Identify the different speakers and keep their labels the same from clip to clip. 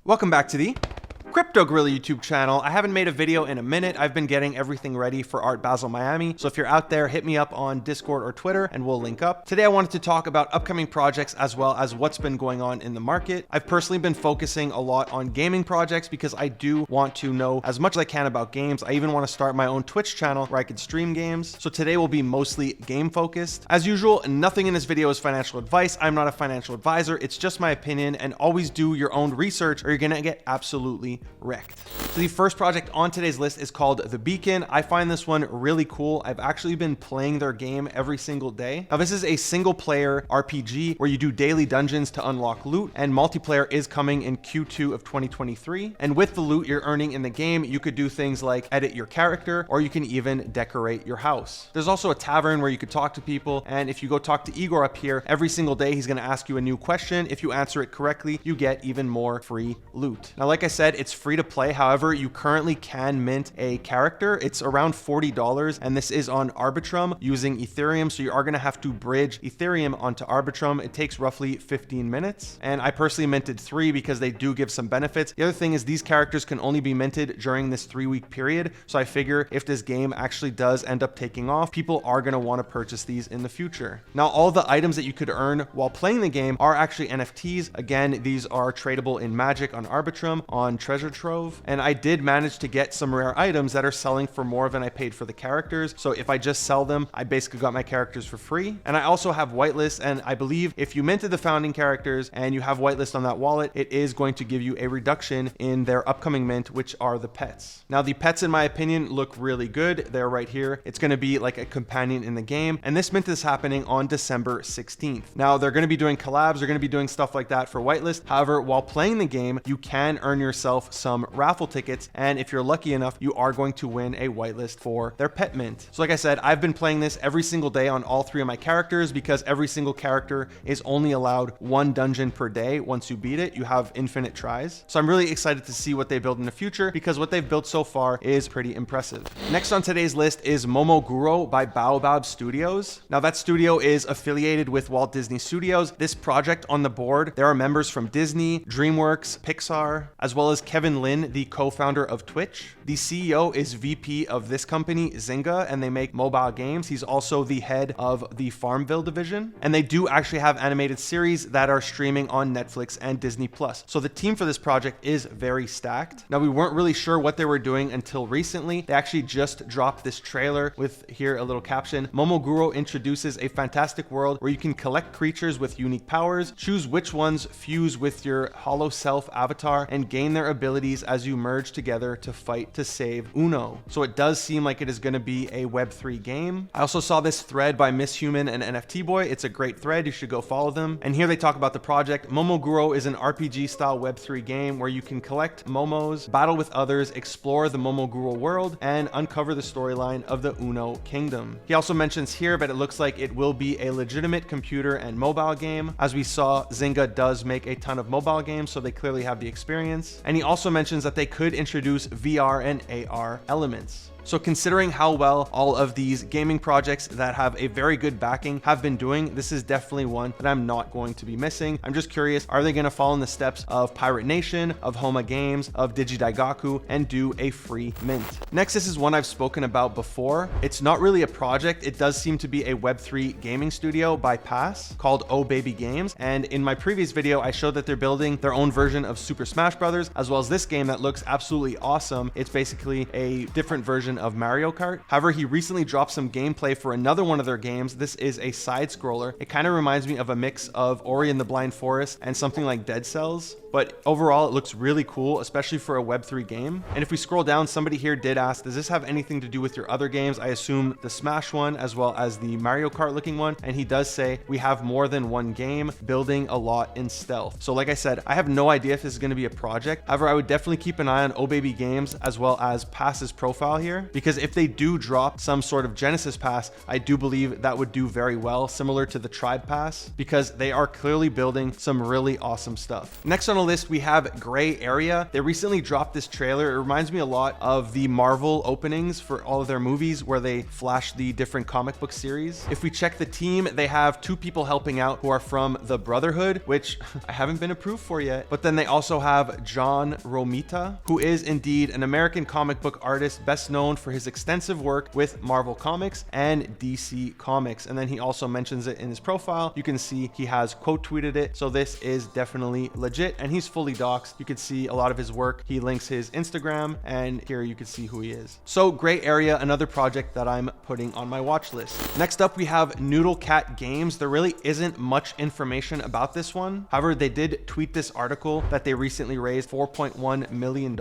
Speaker 1: Welcome back to the Crypto Gorilla YouTube channel. I haven't made a video in a minute. I've been getting everything ready for Art Basel Miami. So if you're out there, hit me up on Discord or Twitter and we'll link up. Today I wanted to talk about upcoming projects as well as what's been going on in the market. I've personally been focusing a lot on gaming projects because I do want to know as much as I can about games. I even want to start my own Twitch channel where I could stream games. So today will be mostly game focused. As usual, nothing in this video is financial advice. I'm not a financial advisor. It's just my opinion, and always do your own research or you're gonna get absolutely wrecked. So the first project on today's list is called The Beacon. I find this one really cool. I've actually been playing their game every single day. Now this is a single player RPG where you do daily dungeons to unlock loot, and multiplayer is coming in Q2 of 2023. And with the loot you're earning in the game, you could do things like edit your character, or you can even decorate your house. There's also a tavern where you could talk to people, and if you go talk to Igor up here, every single day he's going to ask you a new question. If you answer it correctly, you get even more free loot. Now like I said, it's free to play. However, you currently can mint a character. It's around $40, and this is on Arbitrum using Ethereum. So you are going to have to bridge Ethereum onto Arbitrum. It takes roughly 15 minutes. And I personally minted 3 because they do give some benefits. The other thing is these characters can only be minted during this 3-week period. So I figure if this game actually does end up taking off, people are going to want to purchase these in the future. Now, all the items that you could earn while playing the game are actually NFTs. Again, these are tradable in Magic on Arbitrum, on Treasure Trove. And I did manage to get some rare items that are selling for more than I paid for the characters. So if I just sell them, I basically got my characters for free. And I also have whitelist, and I believe if you minted the founding characters and you have whitelist on that wallet, it is going to give you a reduction in their upcoming mint, which are the pets. Now the pets, in my opinion, look really good. They're right here. It's going to be like a companion in the game, and this mint is happening on December 16th. Now they're going to be doing collabs, they're going to be doing stuff like that for whitelist. However, while playing the game, you can earn yourself some raffle tickets, and if you're lucky enough, you are going to win a whitelist for their pet mint. So like I said, I've been playing this every single day on all 3 of my characters because every single character is only allowed 1 dungeon per day. Once you beat it, you have infinite tries. So I'm really excited to see what they build in the future because what they've built so far is pretty impressive. Next on today's list is Momoguro by Baobab Studios. Now that studio is affiliated with Walt Disney Studios. This project on the board, there are members from Disney, DreamWorks, Pixar, as well as Kevin Lin, the co-founder of Twitch. The CEO is VP of this company, Zynga, and they make mobile games. He's also the head of the Farmville division, and they do actually have animated series that are streaming on Netflix and Disney Plus. So the team for this project is very stacked. Now we weren't really sure what they were doing until recently. They actually just dropped this trailer with here a little caption. Momoguro introduces a fantastic world where you can collect creatures with unique powers, choose which ones fuse with your hollow self avatar, and gain their abilities as you merge together to fight to save Uno. So it does seem like it is going to be a Web3 game. I also saw this thread by Miss Human and NFT Boy. It's a great thread. You should go follow them. And here they talk about the project. Momoguro is an RPG style Web3 game where you can collect momos, battle with others, explore the Momoguro world, and uncover the storyline of the Uno kingdom. He also mentions here, but it looks like it will be a legitimate computer and mobile game. As we saw, Zynga does make a ton of mobile games, so they clearly have the experience. And he also mentions that they could introduce VR and AR elements. So considering how well all of these gaming projects that have a very good backing have been doing, this is definitely one that I'm not going to be missing. I'm just curious, are they going to follow in the steps of Pirate Nation, of Homa Games, of Digidaigaku, and do a free mint? Next, this is one I've spoken about before. It's not really a project. It does seem to be a Web3 gaming studio by Pass called OhBabyGames. And in my previous video, I showed that they're building their own version of Super Smash Brothers, as well as this game that looks absolutely awesome. It's basically a different version of Mario Kart. However, he recently dropped some gameplay for another one of their games. This is a side scroller. It kind of reminds me of a mix of Ori and the Blind Forest and something like Dead Cells. But overall, it looks really cool, especially for a Web3 game. And if we scroll down, somebody here did ask, does this have anything to do with your other games? I assume the Smash one, as well as the Mario Kart looking one. And he does say, we have more than one game, building a lot in stealth. So like I said, I have no idea if this is going to be a project. However, I would definitely keep an eye on OhBabyGames as well as Pass's profile here, because if they do drop some sort of Genesis Pass, I do believe that would do very well, similar to the Tribe Pass, because they are clearly building some really awesome stuff. Next on the list, we have Gray Area. They recently dropped this trailer. It reminds me a lot of the Marvel openings for all of their movies where they flash the different comic book series. If we check the team, they have 2 people helping out who are from the Brotherhood, which I haven't been approved for yet. But then they also have John Romita, who is indeed an American comic book artist, best known for his extensive work with Marvel Comics and DC Comics. And then he also mentions it in his profile. You can see he has quote tweeted it. So this is definitely legit, and he's fully doxed. You can see a lot of his work. He links his Instagram, and here you can see who he is. So Gray Area, another project that I'm putting on my watch list. Next up, we have Noodle Cat Games. There really isn't much information about this one. However, they did tweet this article that they recently raised $4.1 million.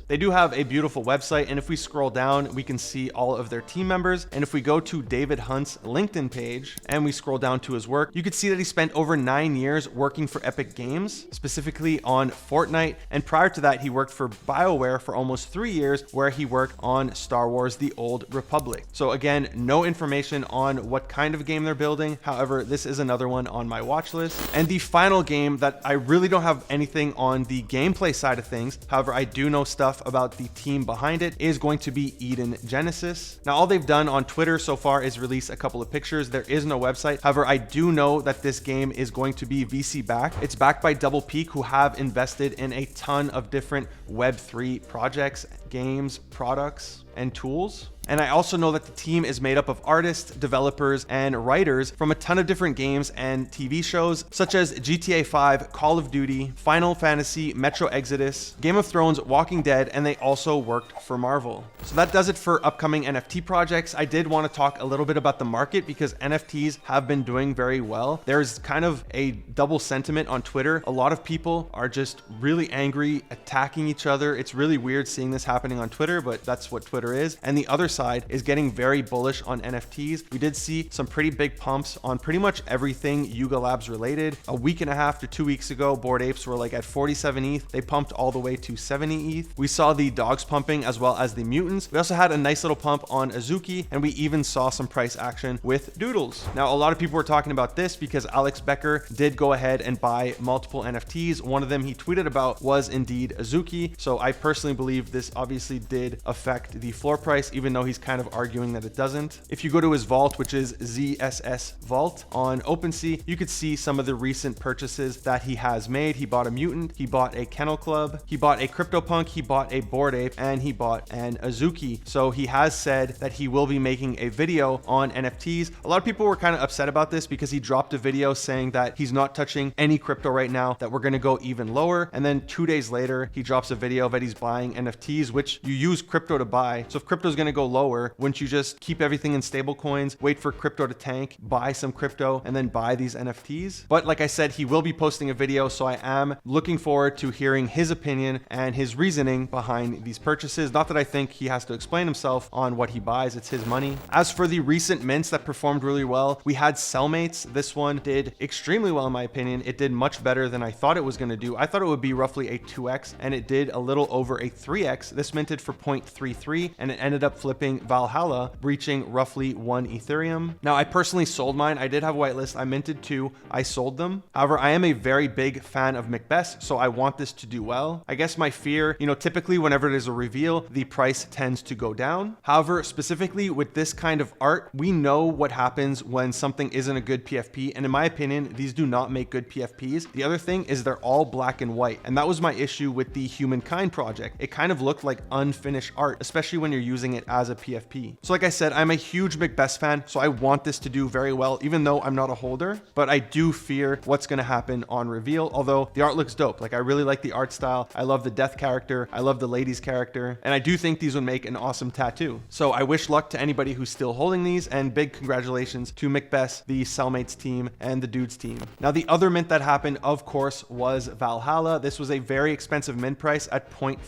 Speaker 1: They do have a beautiful website, and if we scroll down, we can see all of their team members. And if we go to David Hunt's LinkedIn page and we scroll down to his work, you can see that he spent over 9 years working for Epic Games, specifically on Fortnite. And prior to that, he worked for BioWare for almost 3 years, where he worked on Star Wars: The Old Republic. So again, no information on what kind of game they're building. However, this is another one on my watch list. And the final game that I really don't have anything on the gameplay side of things, however, I do know stuff about the team behind it, is going to be Eden Genesis. Now, all they've done on Twitter so far is release a couple of pictures. There is no website. However, I do know that this game is going to be VC backed. It's backed by Double Peak, who have invested in a ton of different Web3 projects, games, products, and tools. And I also know that the team is made up of artists, developers, and writers from a ton of different games and TV shows, such as GTA 5, Call of Duty, Final Fantasy, Metro Exodus, Game of Thrones, Walking Dead, and they also worked for Marvel. So that does it for upcoming NFT projects. I did want to talk a little bit about the market because NFTs have been doing very well. There's kind of a double sentiment on Twitter. A lot of people are just really angry, attacking each other. It's really weird seeing this happening on Twitter, but that's what Twitter is. And the other side is getting very bullish on NFTs. We did see some pretty big pumps on pretty much everything Yuga Labs related. A week and a half to 2 weeks ago, Bored Apes were like at 47 ETH. They pumped all the way to 70 ETH. We saw the dogs pumping as well as the mutants. We also had a nice little pump on Azuki, and we even saw some price action with Doodles. Now, a lot of people were talking about this because Alex Becker did go ahead and buy multiple NFTs. One of them he tweeted about was indeed Azuki. So I personally believe this obviously did affect the floor price, even though he's kind of arguing that it doesn't. If you go to his vault, which is ZSS Vault on OpenSea, you could see some of the recent purchases that he has made. He bought a mutant, he bought a Kennel Club, he bought a CryptoPunk, he bought a Bored Ape, and he bought an Azuki. So he has said that he will be making a video on NFTs. A lot of people were kind of upset about this because he dropped a video saying that he's not touching any crypto right now, that we're going to go even lower. And then 2 days later, he drops a video that he's buying NFTs, which you use crypto to buy. So if crypto is going to go lower, wouldn't you just keep everything in stable coins, wait for crypto to tank, buy some crypto, and then buy these NFTs? But like I said, he will be posting a video, so I am looking forward to hearing his opinion and his reasoning behind these purchases. Not that I think he has to explain himself on what he buys, it's his money. As for the recent mints that performed really well, we had Cel Mates. This one did extremely well in my opinion. It did much better than I thought it was going to do. I thought it would be roughly a 2x, and it did a little over a 3x. This minted for 0.33, and it ended up flipping Valhalla, reaching roughly 1 Ethereum. Now, I personally sold mine. I did have whitelist. I minted 2. I sold them. However, I am a very big fan of Macbeth, so I want this to do well. I guess my fear, typically whenever there's a reveal, the price tends to go down. However, specifically with this kind of art, we know what happens when something isn't a good PFP, and in my opinion, these do not make good PFPs. The other thing is they're all black and white, and that was my issue with the Humankind project. It kind of looked like unfinished art, especially when you're using it as a PFP. So like I said, I'm a huge Macbeth fan, so I want this to do very well, even though I'm not a holder, but I do fear what's going to happen on reveal, although the art looks dope. Like, I really like the art style. I love the death character. I love the ladies character, and I do think these would make an awesome tattoo. So I wish luck to anybody who's still holding these, and big congratulations to Macbeth, the Cel Mates team, and the Dudes team. Now, the other mint that happened, of course, was Valhalla. This was a very expensive mint price at 0.5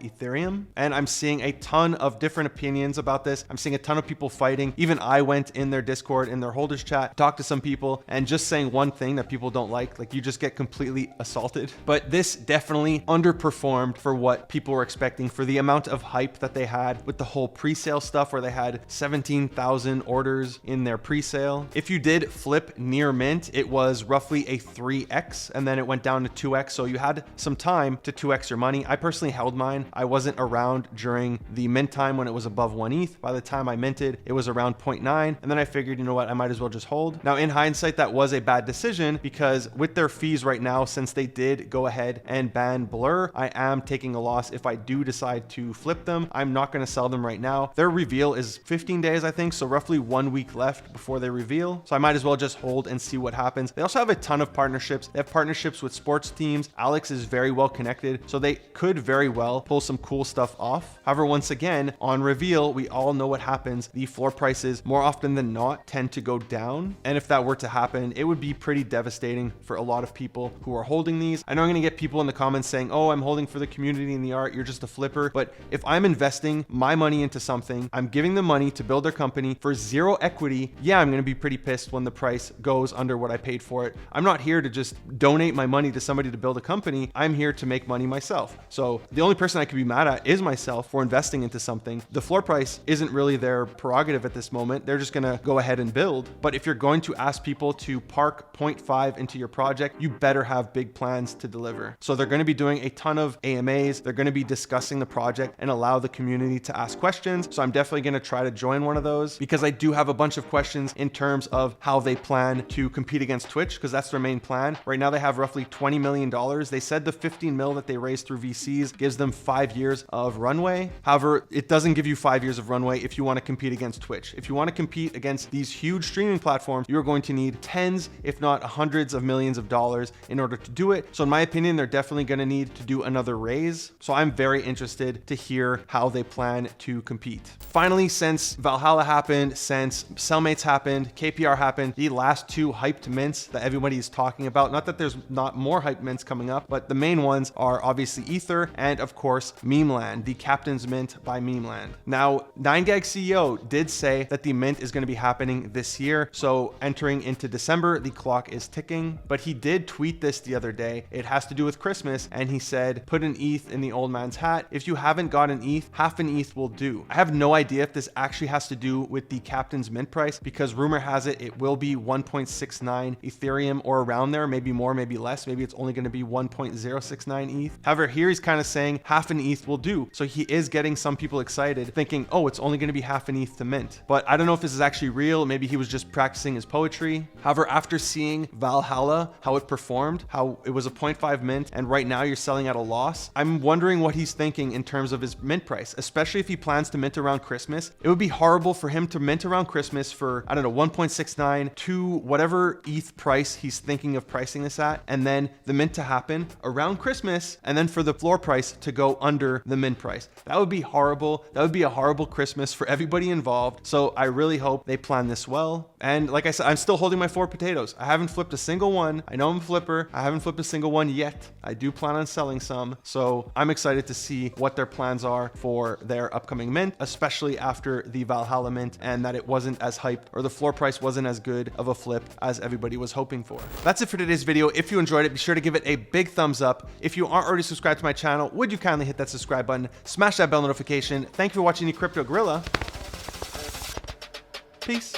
Speaker 1: Ethereum. ethereum, and I'm seeing a ton of different opinions about this. I'm seeing a ton of people fighting. Even I went in their Discord, in their holders chat, talked to some people, and just saying one thing that people don't like you just get completely assaulted. But this definitely underperformed for what people were expecting, for the amount of hype that they had with the whole pre-sale stuff, where they had 17,000 orders in their pre-sale. If you did flip near mint, it was roughly a 3x, and then it went down to 2x. So you had some time to 2x your money. I personally held mine. I wasn't around during the mint time when it was above 1 ETH. By the time I minted, it was around 0.9. And then I figured, you know what, I might as well just hold. Now, in hindsight, that was a bad decision, because with their fees right now, since they did go ahead and ban Blur, I am taking a loss if I do decide to flip them. I'm not going to sell them right now. Their reveal is 15 days, I think. So roughly 1 week left before they reveal. So I might as well just hold and see what happens. They also have a ton of partnerships. They have partnerships with sports teams. Alex is very well connected, so they could very well pull some cool stuff off. However, once again, on reveal, we all know what happens. The floor prices more often than not tend to go down. And if that were to happen, it would be pretty devastating for a lot of people who are holding these. I know I'm going to get people in the comments saying, oh, I'm holding for the community and the art, you're just a flipper. But if I'm investing my money into something, I'm giving them money to build their company for zero equity, yeah, I'm going to be pretty pissed when the price goes under what I paid for it. I'm not here to just donate my money to somebody to build a company. I'm here to make money myself. So the only person I could be mad at is myself for investing into something. The floor price isn't really their prerogative at this moment. They're just going to go ahead and build. But if you're going to ask people to park 0.5 into your project, you better have big plans to deliver. So they're going to be doing a ton of AMAs. They're going to be discussing the project and allow the community to ask questions. So I'm definitely going to try to join one of those, because I do have a bunch of questions in terms of how they plan to compete against Twitch, because that's their main plan. Right now they have roughly $20 million. They said the 15 mil that they raised through VCs gives them 5 years of runway. However, it doesn't give you 5 years of runway if you want to compete against Twitch. If you want to compete against these huge streaming platforms, you're going to need tens, if not hundreds of millions of dollars in order to do it. So in my opinion, they're definitely going to need to do another raise. So I'm very interested to hear how they plan to compete. Finally, since Valhalla happened, since Cel Mates happened, KPR happened, the last two hyped mints that everybody is talking about, not that there's not more hyped mints coming up, but the main ones are obviously Ether and of course Memeland, the captainz mint by Memeland. Now, 9gag CEO did say that the mint is going to be happening this year. So entering into December, the clock is ticking, but he did tweet this the other day. It has to do with Christmas. And he said, put an ETH in the old man's hat. If you haven't got an ETH, half an ETH will do. I have no idea if this actually has to do with the captainz mint price, because rumor has it, it will be 1.69 Ethereum or around there, maybe more, maybe less. Maybe it's only going to be 1.069 ETH. However, here he's kind of saying half an ETH will do. So he is getting some people excited, thinking, oh, it's only going to be half an ETH to mint. But I don't know if this is actually real. Maybe he was just practicing his poetry. However, after seeing Valhalla, how it performed, how it was a 0.5 mint, and right now you're selling at a loss, I'm wondering what he's thinking in terms of his mint price, especially if he plans to mint around Christmas. It would be horrible for him to mint around Christmas for, I don't know, 1.69 to whatever ETH price he's thinking of pricing this at, and then the mint to happen around Christmas, and then for the floor price to go under the mint price. That would be horrible. That would be a horrible Christmas for everybody involved. So I really hope they plan this well. And like I said, I'm still holding my 4 potatoes. I haven't flipped a single one. I know I'm a flipper. I haven't flipped a single one yet. I do plan on selling some. So I'm excited to see what their plans are for their upcoming mint, especially after the Valhalla mint, and that it wasn't as hyped, or the floor price wasn't as good of a flip as everybody was hoping for. That's it for today's video. If you enjoyed it, be sure to give it a big thumbs up. If you aren't already subscribed to my channel, would you kindly hit that subscribe button, smash that bell notification. Thank you for watching the Crypto Gorilla. Peace.